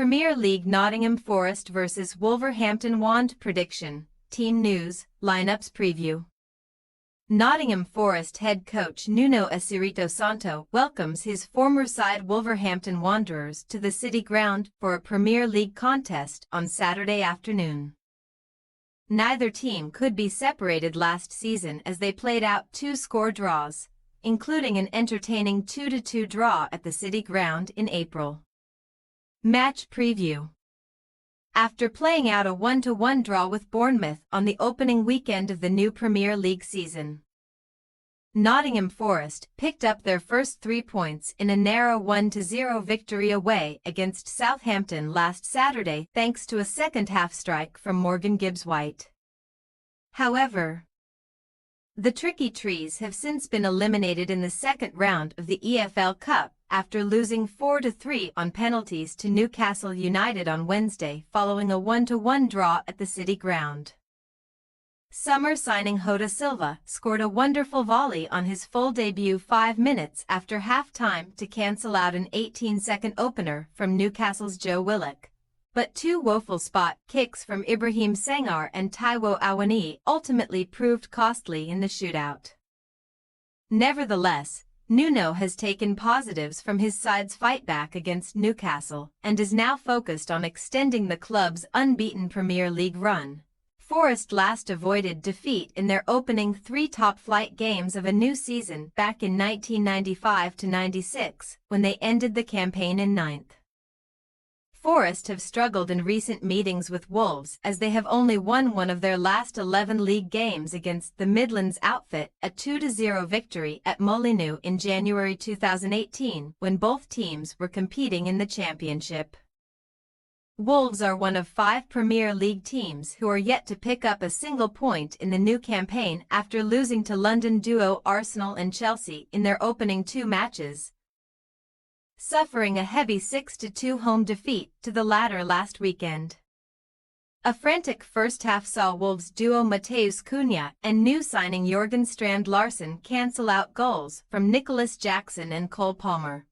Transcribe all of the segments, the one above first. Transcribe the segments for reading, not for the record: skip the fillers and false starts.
Premier League Nottingham Forest vs Wolverhampton Wand prediction, team news, lineups preview. Nottingham Forest head coach Nuno Espirito Santo welcomes his former side Wolverhampton Wanderers to the City Ground for a Premier League contest on Saturday afternoon. Neither team could be separated last season as they played out 2-score draws, including an entertaining 2-2 draw at the City Ground in April. Match preview. After playing out a 1-1 draw with Bournemouth on the opening weekend of the new Premier League season, Nottingham Forest picked up their first 3 points in a narrow 1-0 victory away against Southampton last Saturday thanks to a second-half strike from Morgan Gibbs-White. However, the Tricky Trees have since been eliminated in the second round of the EFL Cup after losing 4-3 on penalties to Newcastle United on Wednesday following a 1-1 draw at the City Ground. Summer signing Jota Silva scored a wonderful volley on his full debut 5 minutes after half-time to cancel out an 18-second opener from Newcastle's Joe Willock, but 2 woeful spot kicks from Ibrahim Senghor and Taiwo Awoniyi ultimately proved costly in the shootout. Nevertheless, Nuno has taken positives from his side's fight back against Newcastle and is now focused on extending the club's unbeaten Premier League run. Forest last avoided defeat in their opening 3 top-flight games of a new season back in 1995-96 when they ended the campaign in 9th. Forest have struggled in recent meetings with Wolves as they have only won one of their last 11 league games against the Midlands outfit, a 2-0 victory at Molineux in January 2018 when both teams were competing in the Championship. Wolves are one of 5 Premier League teams who are yet to pick up a single point in the new campaign after losing to London duo Arsenal and Chelsea in their opening 2 matches, suffering a heavy 6-2 home defeat to the latter last weekend. A frantic first half saw Wolves duo Matheus Cunha and new signing Jorgen Strand Larsen cancel out goals from Nicholas Jackson and Cole Palmer.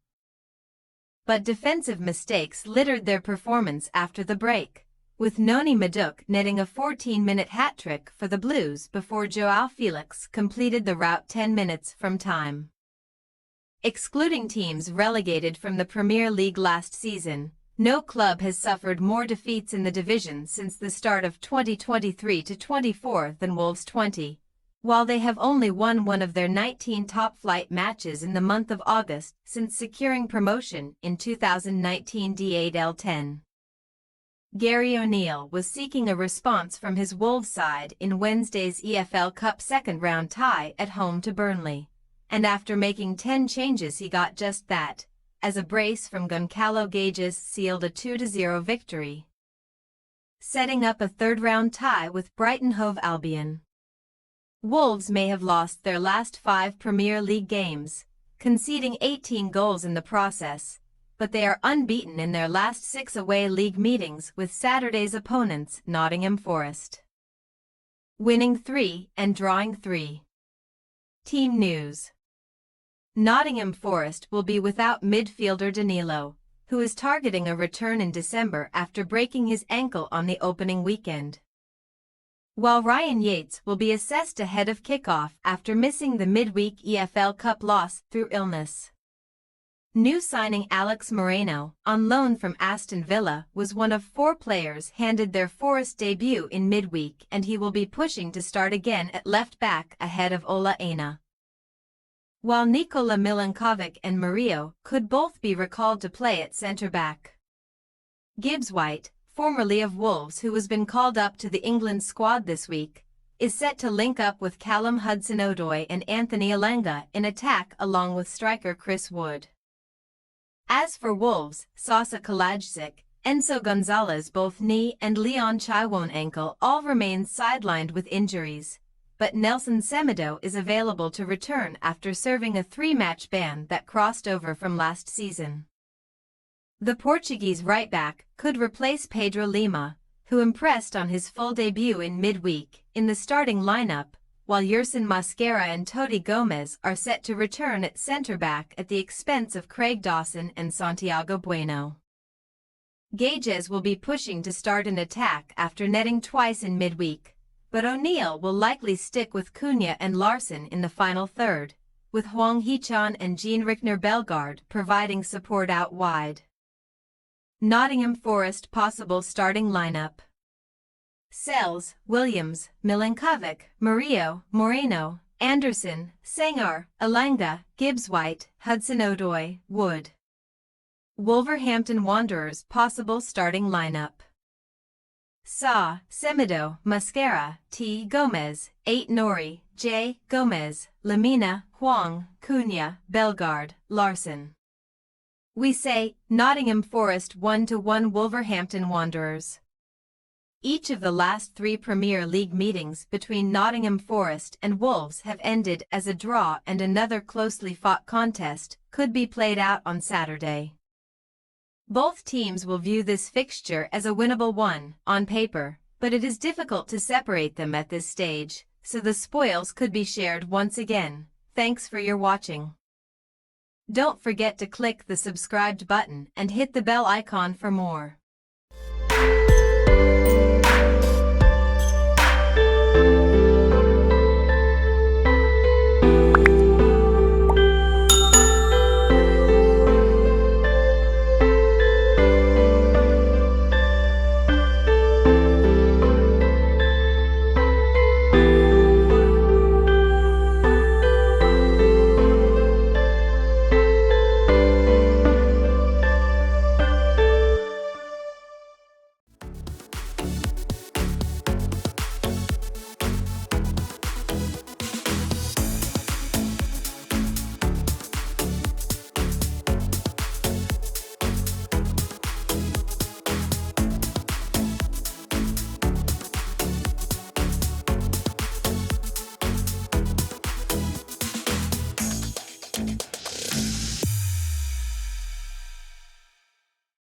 But defensive mistakes littered their performance after the break, with Noni Madueke netting a 14-minute hat-trick for the Blues before João Felix completed the rout 10 minutes from time. Excluding teams relegated from the Premier League last season, no club has suffered more defeats in the division since the start of 2023-24 than Wolves 20. While they have only won one of their 19 top-flight matches in the month of August since securing promotion in 2019 D8L 10. Gary O'Neill was seeking a response from his Wolves side in Wednesday's EFL Cup second-round tie at home to Burnley, and after making 10 changes he got just that, as a brace from Goncalo Gages sealed a 2-0 victory, setting up a third-round tie with Brighton Hove Albion. Wolves may have lost their last 5 Premier League games, conceding 18 goals in the process, but they are unbeaten in their last 6 away league meetings with Saturday's opponents Nottingham Forest, winning 3 and drawing 3. Team news. Nottingham Forest will be without midfielder Danilo, who is targeting a return in December after breaking his ankle on the opening weekend, while Ryan Yates will be assessed ahead of kickoff after missing the midweek EFL Cup loss through illness. New signing Alex Moreno, on loan from Aston Villa, was one of 4 players handed their Forest debut in midweek, and he will be pushing to start again at left-back ahead of Ola Aina, while Nikola Milankovic and Murillo could both be recalled to play at centre-back. Gibbs-White, formerly of Wolves who has been called up to the England squad this week, is set to link up with Callum Hudson-Odoi and Anthony Elanga in attack along with striker Chris Wood. As for Wolves, Sasa Kalajdzic, Enzo Gonzalez both knee and Leon Chiwone ankle all remain sidelined with injuries, but Nelson Semedo is available to return after serving a 3-match ban that crossed over from last season. The Portuguese right-back could replace Pedro Lima, who impressed on his full debut in midweek, in the starting lineup, while Yerson Mosquera and Toti Gomez are set to return at centre-back at the expense of Craig Dawson and Santiago Bueno. Gages will be pushing to start an attack after netting twice in midweek, but O'Neill will likely stick with Cunha and Larsson in the final third, with Hwang Hee-chan and Jean-Rickner Bellegarde providing support out wide. Nottingham Forest possible starting lineup: Sells, Williams, Milinkovic, Murillo, Moreno, Anderson, Senghor, Elanga, Gibbs-White, Hudson-Odoi, Wood. Wolverhampton Wanderers possible starting lineup: Sa, Semedo, Mascara, T. Gomez, 8 Nori, J. Gomez, Lamina, Hwang, Cunha, Bellegarde, Larsson. We say, Nottingham Forest 1-1 Wolverhampton Wanderers. Each of the last 3 Premier League meetings between Nottingham Forest and Wolves have ended as a draw, and another closely fought contest could be played out on Saturday. Both teams will view this fixture as a winnable one, on paper, but it is difficult to separate them at this stage, so the spoils could be shared once again. Thanks for your watching. Don't forget to click the subscribed button and hit the bell icon for more.